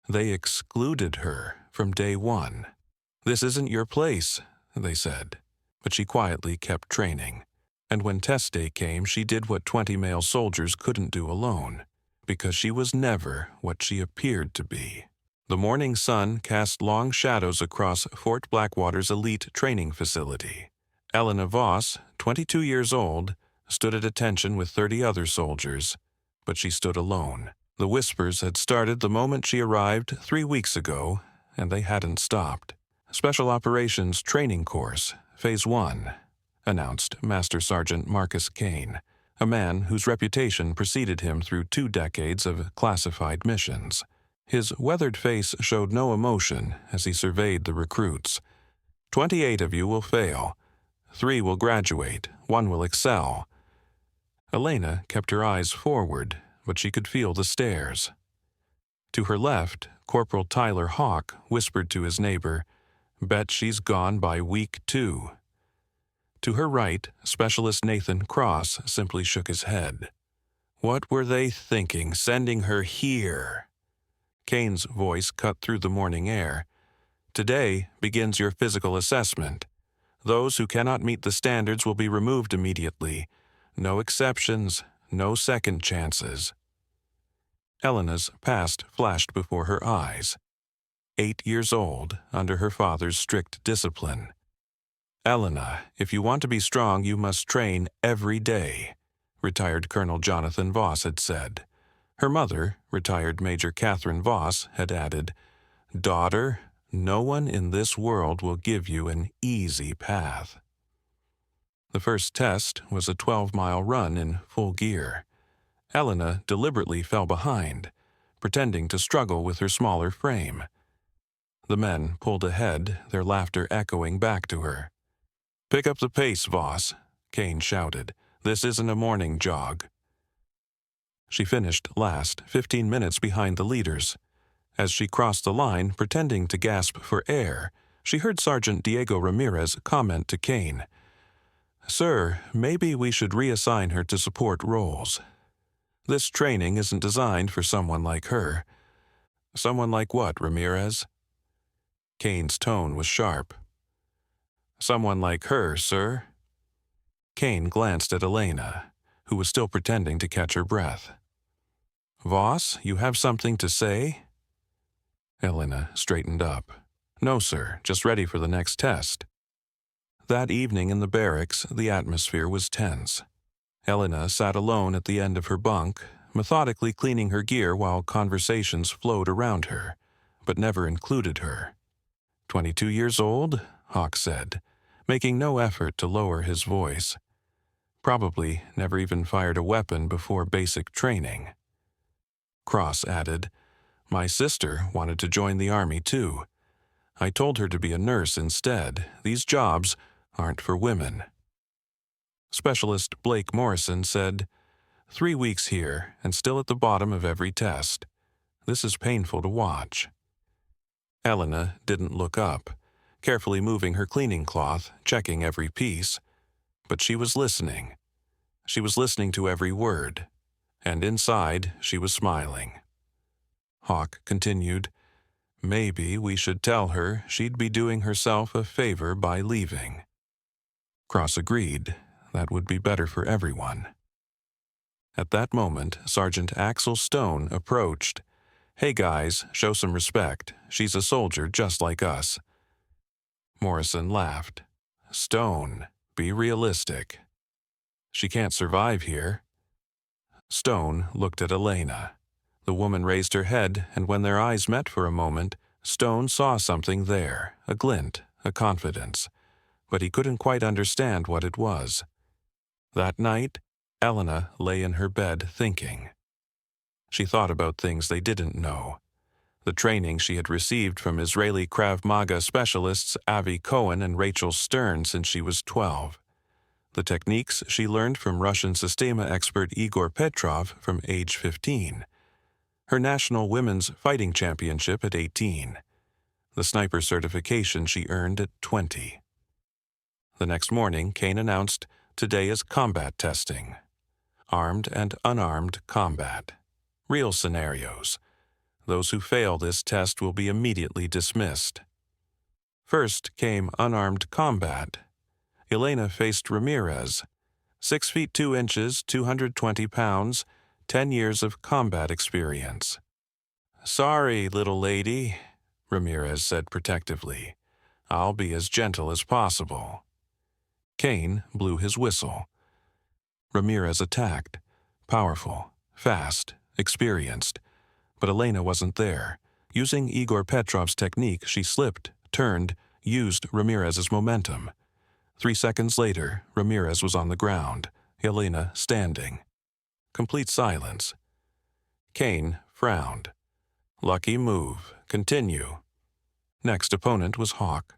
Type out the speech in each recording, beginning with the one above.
They excluded her from day one. "This isn't your place," they said, but she quietly kept training. And when test day came, she did what 20 male soldiers couldn't do alone, because she was never what she appeared to be. The morning sun cast long shadows across Fort Blackwater's elite training facility. Elena Voss, 22 years old, stood at attention with 30 other soldiers, but she stood alone. The whispers had started the moment she arrived 3 weeks ago, and they hadn't stopped. "Special Operations Training Course, Phase 1, announced Master Sergeant Marcus Kane, a man whose reputation preceded him through 2 decades of classified missions. His weathered face showed no emotion as he surveyed the recruits. 28 of you will fail. 3 will graduate. 1 will excel." Elena kept her eyes forward, but she could feel the stares. To her left, Corporal Tyler Hawk whispered to his neighbor, "Bet she's gone by week 2. To her right, Specialist Nathan Cross simply shook his head. "What were they thinking, sending her here?" Kane's voice cut through the morning air. "Today begins your physical assessment. Those who cannot meet the standards will be removed immediately. No exceptions, no second chances." Elena's past flashed before her eyes. 8 years old, under her father's strict discipline. "Elena, if you want to be strong, you must train every day," retired Colonel Jonathan Voss had said. Her mother, retired Major Catherine Voss, had added, "Daughter, no one in this world will give you an easy path." The first test was a 12-mile run in full gear. Elena deliberately fell behind, pretending to struggle with her smaller frame. The men pulled ahead, their laughter echoing back to her. "Pick up the pace, Voss," Kane shouted. "This isn't a morning jog." She finished last, 15 minutes behind the leaders. As she crossed the line, pretending to gasp for air, she heard Sergeant Diego Ramirez comment to Kane, "Sir, maybe we should reassign her to support roles. This training isn't designed for someone like her." "Someone like what, Ramirez?" Kane's tone was sharp. "Someone like her, sir." Kane glanced at Elena, who was still pretending to catch her breath. "Voss, you have something to say?" Elena straightened up. "No, sir, just ready for the next test." That evening in the barracks, the atmosphere was tense. Elena sat alone at the end of her bunk, methodically cleaning her gear while conversations flowed around her, but never included her. 22 years old, Hawk said, making no effort to lower his voice. Probably never even fired a weapon before basic training. Cross added, "My sister wanted to join the army too. I told her to be a nurse instead. These jobs aren't for women." Specialist Blake Morrison said, 3 weeks here and still at the bottom of every test. This is painful to watch." Elena didn't look up, carefully moving her cleaning cloth, checking every piece. But she was listening. She was listening to every word, and inside she was smiling. Hawk continued, "Maybe we should tell her she'd be doing herself a favor by leaving." Cross agreed. That would be better for everyone. At that moment, Sergeant Axel Stone approached. "Hey guys, show some respect. She's a soldier just like us." Morrison laughed. "Stone, be realistic. She can't survive here." Stone looked at Elena. The woman raised her head, and when their eyes met for a moment, Stone saw something there, a glint, a confidence. But he couldn't quite understand what it was. That night, Elena lay in her bed thinking. She thought about things they didn't know. The training she had received from Israeli Krav Maga specialists Avi Cohen and Rachel Stern since she was 12. The techniques she learned from Russian Systema expert Igor Petrov from age 15. Her national women's fighting championship at 18. The sniper certification she earned at 20. The next morning, Kane announced, "Today is combat testing. Armed and unarmed combat. Real scenarios. Those who fail this test will be immediately dismissed. First came unarmed combat. Elena faced Ramirez, 6 feet 2 inches, 220 pounds, 10 years of combat experience. "Sorry, little lady," Ramirez said protectively. "I'll be as gentle as possible." Kane blew his whistle. Ramirez attacked, powerful, fast, experienced. But Elena wasn't there. Using Igor Petrov's technique, she slipped, turned, used Ramirez's momentum. 3 seconds later, Ramirez was on the ground, Elena standing. Complete silence. Kane frowned. "Lucky move. Continue." Next opponent was Hawk.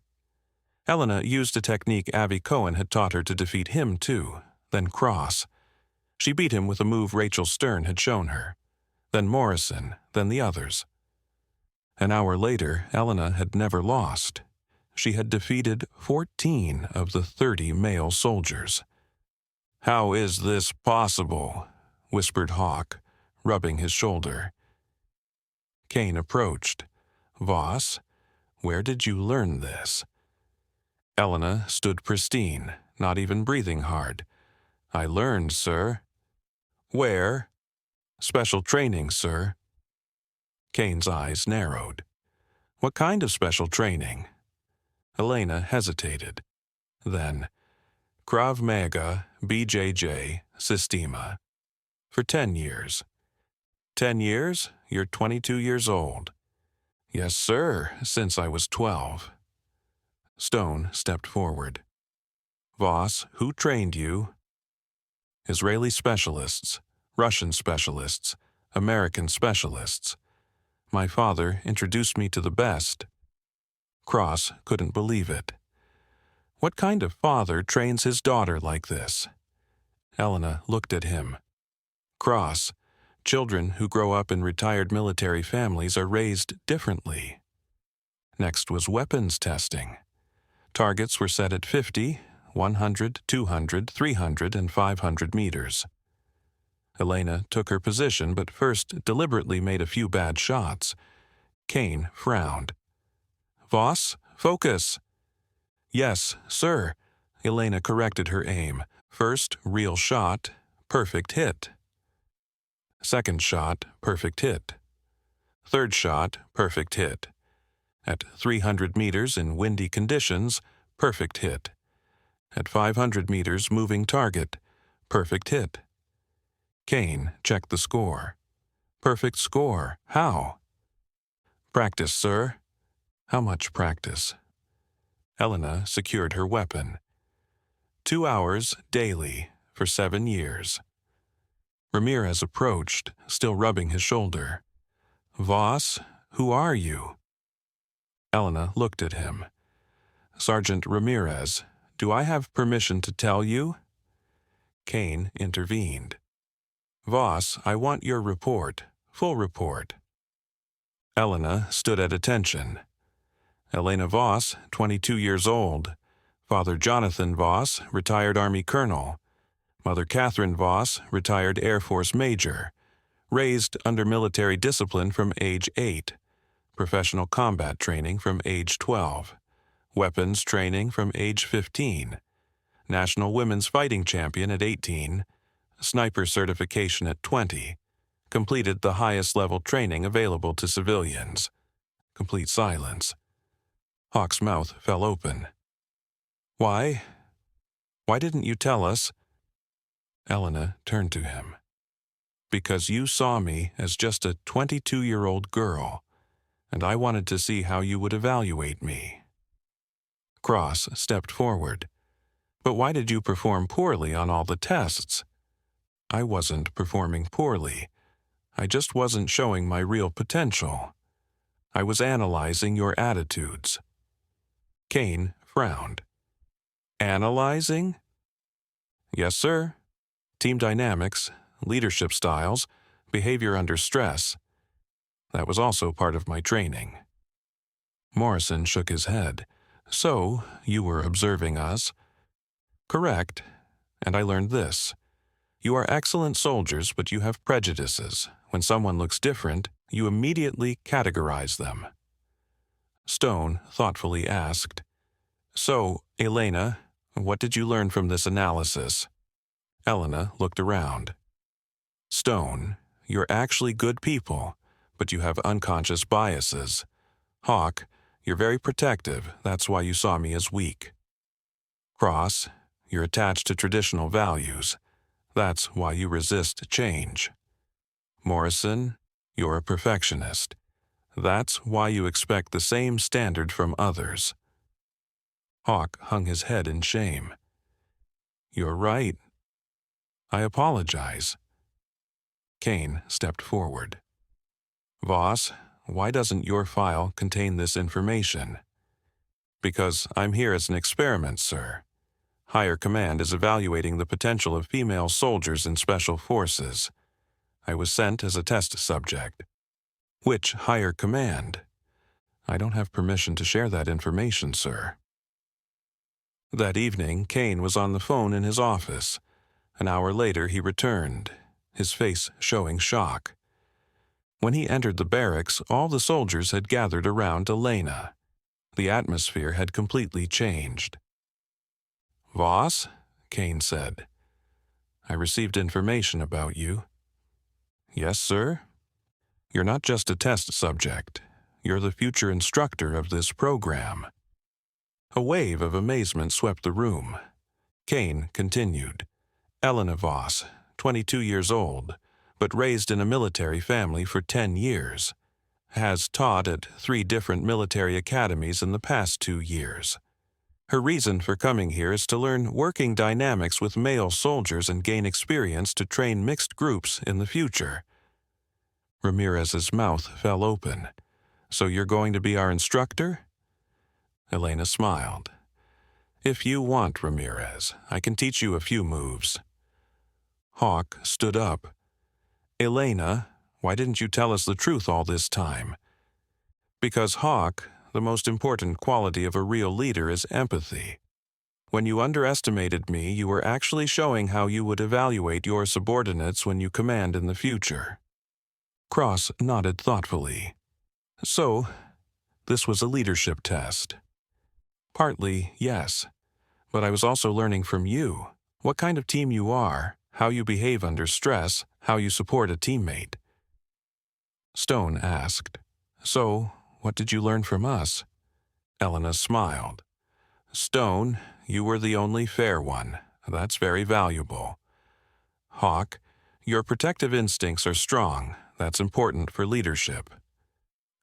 Elena used a technique Avi Cohen had taught her to defeat him too, then cross. She beat him with a move Rachel Stern had shown her. Then Morrison, then the others. An hour later, Elena had never lost. She had defeated 14 of the 30 male soldiers. "How is this possible?" whispered Hawk, rubbing his shoulder. Kane approached. "Voss, where did you learn this?" Elena stood pristine, not even breathing hard. "I learned, sir." "Where?" "Special training, sir." Kane's eyes narrowed. "What kind of special training?" Elena hesitated. Then, "Krav Maga, BJJ, Systema. For 10 years. 10 years? You're 22 years old." "Yes, sir, since I was 12. Stone stepped forward. "Voss, who trained you?" "Israeli specialists, Russian specialists, American specialists. My father introduced me to the best." Cross couldn't believe it. What kind of father trains his daughter like this? Elena looked at him. Cross, children who grow up in retired military families are raised differently. Next was weapons testing. Targets were set at 50, 100, 200, 300, and 500 meters. Elena took her position, but first deliberately made a few bad shots. Kane frowned. "Voss, focus." "Yes, sir." Elena corrected her aim. First, real shot, perfect hit. Second shot, perfect hit. Third shot, perfect hit. At 300 meters in windy conditions, perfect hit. At 500 meters moving target, perfect hit. Kane checked the score. "Perfect score. How?" "Practice, sir." "How much practice?" Elena secured her weapon. 2 hours daily for 7 years. Ramirez approached, still rubbing his shoulder. "Voss, who are you?" Elena looked at him. "Sergeant Ramirez, do I have permission to tell you?" Kane intervened. "Voss, I want your report, full report." Elena stood at attention. Elena Voss, 22 years old. Father Jonathan Voss, retired Army colonel. Mother Catherine Voss, retired Air Force major. Raised under military discipline from age 8. Professional combat training from age 12. Weapons training from age 15. National women's fighting champion at 18. Sniper certification at 20. Completed the highest level training available to civilians. Complete silence. Hawk's mouth fell open. Why didn't you tell us?" Elena turned to him. "Because you saw me as just a 22-year-old girl, and I wanted to see how you would evaluate me." Cross stepped forward. "But why did you perform poorly on all the tests?" "I wasn't performing poorly. I just wasn't showing my real potential. I was analyzing your attitudes." Kane frowned. "Analyzing?" "Yes, sir. Team dynamics, leadership styles, behavior under stress. That was also part of my training." Morrison shook his head. "So, you were observing us?" "Correct. And I learned this. You are excellent soldiers, but you have prejudices. When someone looks different, you immediately categorize them. Stone thoughtfully asked, "So, Elena, what did you learn from this analysis?" Elena looked around. "Stone, you're actually good people, but you have unconscious biases. Hawk, you're very protective, that's why you saw me as weak. Cross, you're attached to traditional values. That's why you resist change. Morrison, you're a perfectionist. That's why you expect the same standard from others." Hawk hung his head in shame. "You're right. I apologize." Kane stepped forward. "Voss, why doesn't your file contain this information?" "Because I'm here as an experiment, sir. Higher Command is evaluating the potential of female soldiers in Special Forces. I was sent as a test subject." "Which Higher Command?" "I don't have permission to share that information, sir." That evening, Kane was on the phone in his office. An hour later, he returned, his face showing shock. When he entered the barracks, all the soldiers had gathered around Elena. The atmosphere had completely changed. "Voss," Kane said, "I received information about you." "Yes, sir?" "You're not just a test subject. You're the future instructor of this program." A wave of amazement swept the room. Kane continued. "Elena Voss, 22 years old, but raised in a military family for 10 years. Has taught at 3 different military academies in the past 2 years. Her reason for coming here is to learn working dynamics with male soldiers and gain experience to train mixed groups in the future." Ramirez's mouth fell open. "So you're going to be our instructor?" Elena smiled. "If you want, Ramirez, I can teach you a few moves." Hawk stood up. "Elena, why didn't you tell us the truth all this time?" "Because, Hawk, the most important quality of a real leader is empathy. When you underestimated me, you were actually showing how you would evaluate your subordinates when you command in the future." Cross nodded thoughtfully. "So, this was a leadership test." "Partly, yes. But I was also learning from you, what kind of team you are, how you behave under stress, how you support a teammate." Stone asked, "So, what did you learn from us?" Elena smiled. "Stone, you were the only fair one. That's very valuable. Hawk, your protective instincts are strong. That's important for leadership.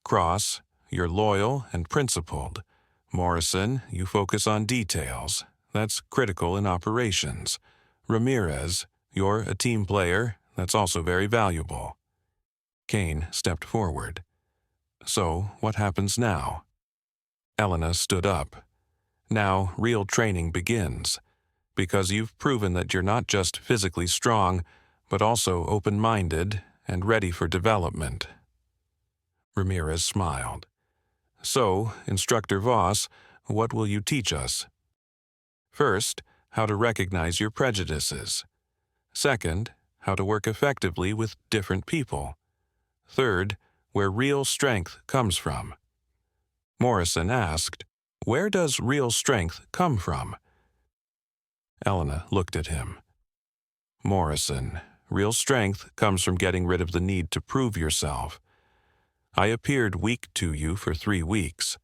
Cross, you're loyal and principled. Morrison, you focus on details. That's critical in operations. Ramirez, you're a team player. That's also very valuable." Kane stepped forward. "So, what happens now?" Elena stood up. "Now, real training begins. Because you've proven that you're not just physically strong, but also open-minded and ready for development." Ramirez smiled. "So, Instructor Voss, what will you teach us?" "First, how to recognize your prejudices. Second, how to work effectively with different people. Third, where real strength comes from." Morrison asked, "Where does real strength come from?" Elena looked at him. "Morrison, real strength comes from getting rid of the need to prove yourself. I appeared weak to you for 3 weeks,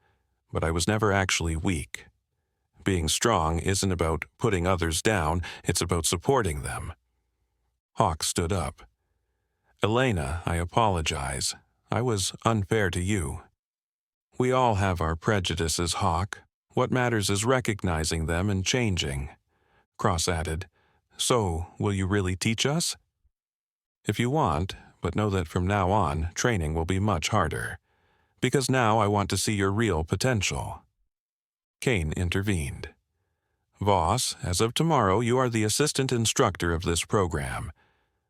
but I was never actually weak. Being strong isn't about putting others down, it's about supporting them." Hawk stood up. "Elena, I apologize. I was unfair to you." "We all have our prejudices, Hawk. What matters is recognizing them and changing." Cross added, "So, will you really teach us?" "If you want, but know that from now on, training will be much harder. Because now I want to see your real potential." Kane intervened. "Voss, as of tomorrow, you are the assistant instructor of this program.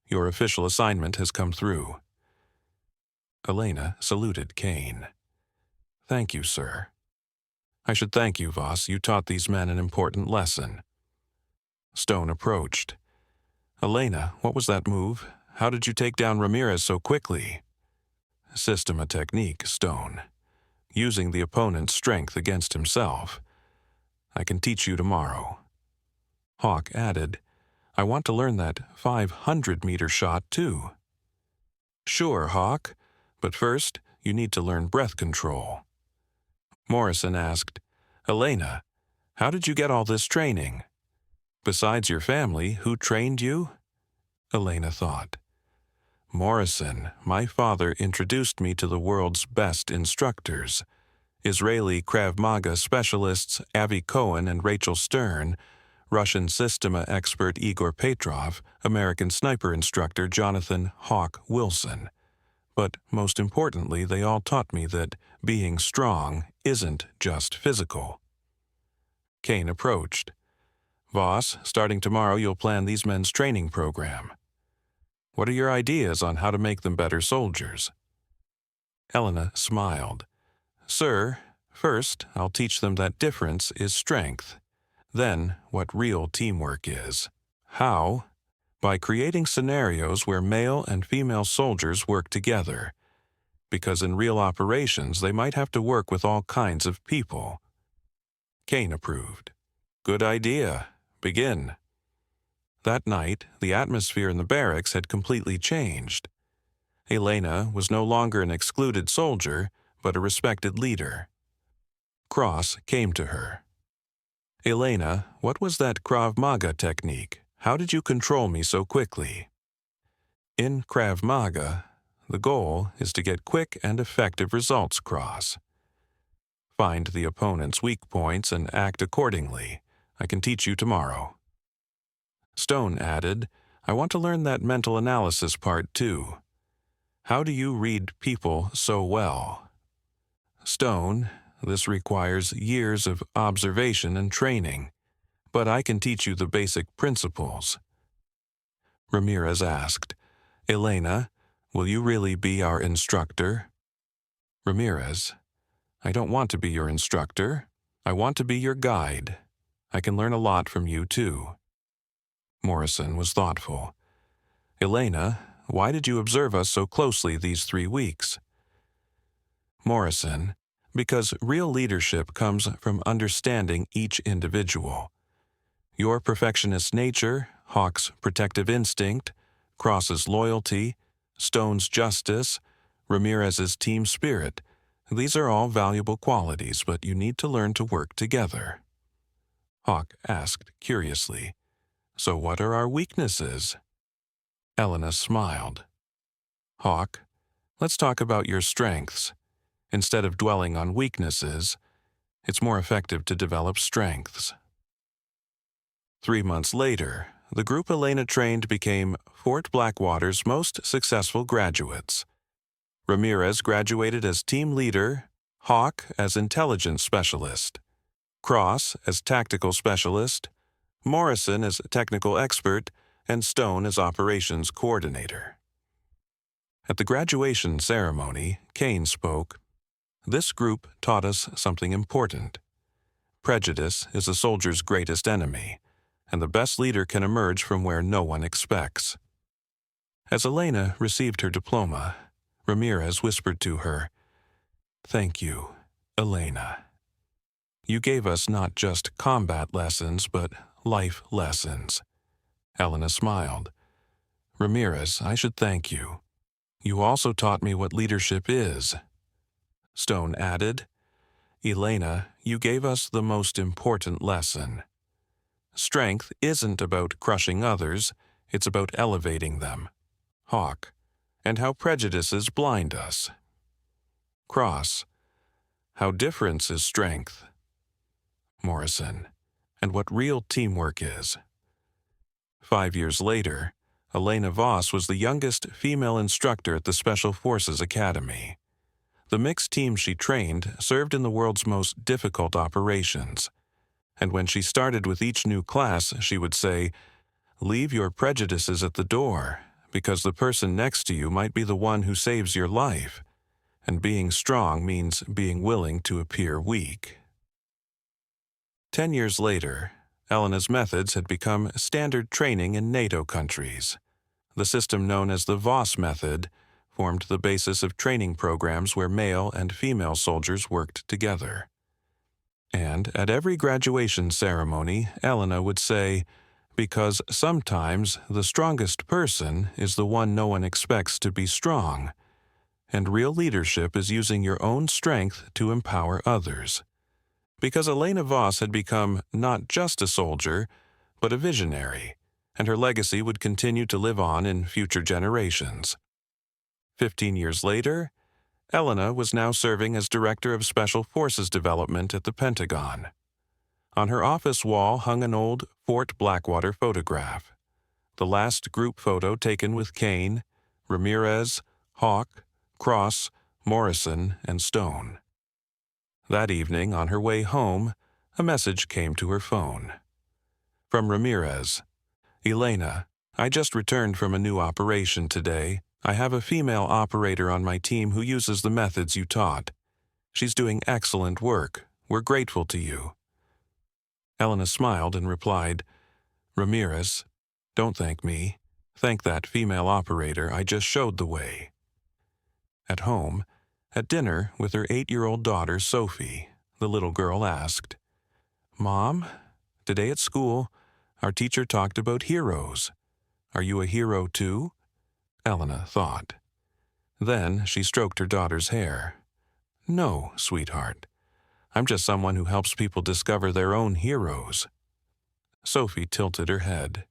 Your official assignment has come through." Elena saluted Kane. "Thank you, sir." "I should thank you, Voss. You taught these men an important lesson." Stone approached. Elena, what was that move? How did you take down Ramirez so quickly? Systema technique, Stone. Using the opponent's strength against himself. I can teach you tomorrow. Hawk added, I want to learn that 500-meter shot too. Sure, Hawk, but first you need to learn breath control. Morrison asked, Elena, how did you get all this training? Besides your family, who trained you? Elena thought. Morrison, my father introduced me to the world's best instructors. Israeli Krav Maga specialists Avi Cohen and Rachel Stern, Russian Systema expert Igor Petrov, American sniper instructor Jonathan Hawk Wilson. But most importantly, they all taught me that being strong isn't just physical. Kane approached. Voss, starting tomorrow you'll plan these men's training program. What are your ideas on how to make them better soldiers? Elena smiled. Sir, first I'll teach them that difference is strength. Then what real teamwork is. How? By creating scenarios where male and female soldiers work together. Because in real operations they might have to work with all kinds of people. Kane approved. Good idea. Begin. That night, the atmosphere in the barracks had completely changed. Elena was no longer an excluded soldier, but a respected leader. Cross came to her. Elena, what was that Krav Maga technique? How did you control me so quickly? In Krav Maga, the goal is to get quick and effective results, Cross. Find the opponent's weak points and act accordingly. I can teach you tomorrow. Stone added, I want to learn that mental analysis part too. How do you read people so well? Stone, this requires years of observation and training, but I can teach you the basic principles. Ramirez asked, Elena, will you really be our instructor? Ramirez, I don't want to be your instructor. I want to be your guide. I can learn a lot from you too. Morrison was thoughtful. Elena, why did you observe us so closely these 3 weeks? Morrison, because real leadership comes from understanding each individual. Your perfectionist nature, Hawk's protective instinct, Cross's loyalty, Stone's justice, Ramirez's team spirit, these are all valuable qualities, but you need to learn to work together. Hawk asked curiously, So what are our weaknesses? Elena smiled. Hawk, let's talk about your strengths. Instead of dwelling on weaknesses, it's more effective to develop strengths. 3 months later, the group Elena trained became Fort Blackwater's most successful graduates. Ramirez graduated as team leader, Hawk as intelligence specialist, Cross as tactical specialist, Morrison as technical expert, and Stone as operations coordinator. At the graduation ceremony, Kane spoke, This group taught us something important. Prejudice is a soldier's greatest enemy, and the best leader can emerge from where no one expects. As Elena received her diploma, Ramirez whispered to her, Thank you, Elena. You gave us not just combat lessons, but life lessons. Elena smiled. Ramirez, I should thank you. You also taught me what leadership is. Stone added, Elena, you gave us the most important lesson. Strength isn't about crushing others, it's about elevating them. Hawk, and how prejudices blind us. Cross, how difference is strength. Morrison, and what real teamwork is. 5 years later, Elena Voss was the youngest female instructor at the Special Forces Academy. The mixed team she trained served in the world's most difficult operations. And when she started with each new class, she would say, Leave your prejudices at the door, because the person next to you might be the one who saves your life. And being strong means being willing to appear weak. 10 years later, Elena's methods had become standard training in NATO countries. The system known as the Voss method formed the basis of training programs where male and female soldiers worked together. And at every graduation ceremony, Elena would say, "Because sometimes the strongest person is the one no one expects to be strong, and real leadership is using your own strength to empower others." Because Elena Voss had become not just a soldier, but a visionary, and her legacy would continue to live on in future generations. 15 years later, Elena was now serving as Director of Special Forces Development at the Pentagon. On her office wall hung an old Fort Blackwater photograph, the last group photo taken with Kane, Ramirez, Hawk, Cross, Morrison, and Stone. That evening, on her way home, a message came to her phone. From Ramirez, "Elena, I just returned from a new operation today. I have a female operator on my team who uses the methods you taught. She's doing excellent work. We're grateful to you." Elena smiled and replied, "Ramirez, don't thank me. Thank that female operator. I just showed the way." At home, at dinner with her 8-year-old daughter, Sophie, the little girl asked, "Mom, today at school, our teacher talked about heroes. Are you a hero too?" Elena thought. Then she stroked her daughter's hair. "No, sweetheart. I'm just someone who helps people discover their own heroes." Sophie tilted her head.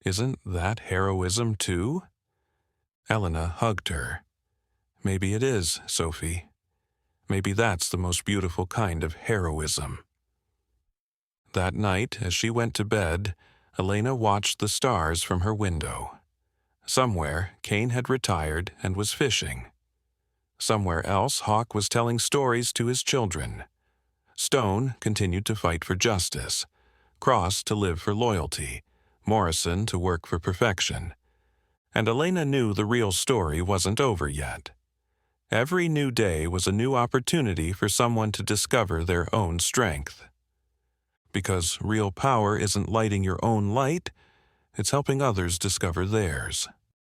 "Isn't that heroism too?" Elena hugged her. "Maybe it is, Sophie. Maybe that's the most beautiful kind of heroism." That night, as she went to bed, Elena watched the stars from her window. Somewhere, Kane had retired and was fishing. Somewhere else, Hawk was telling stories to his children. Stone continued to fight for justice, Cross to live for loyalty, Morrison to work for perfection. And Elena knew the real story wasn't over yet. Every new day was a new opportunity for someone to discover their own strength. Because real power isn't lighting your own light, it's helping others discover theirs.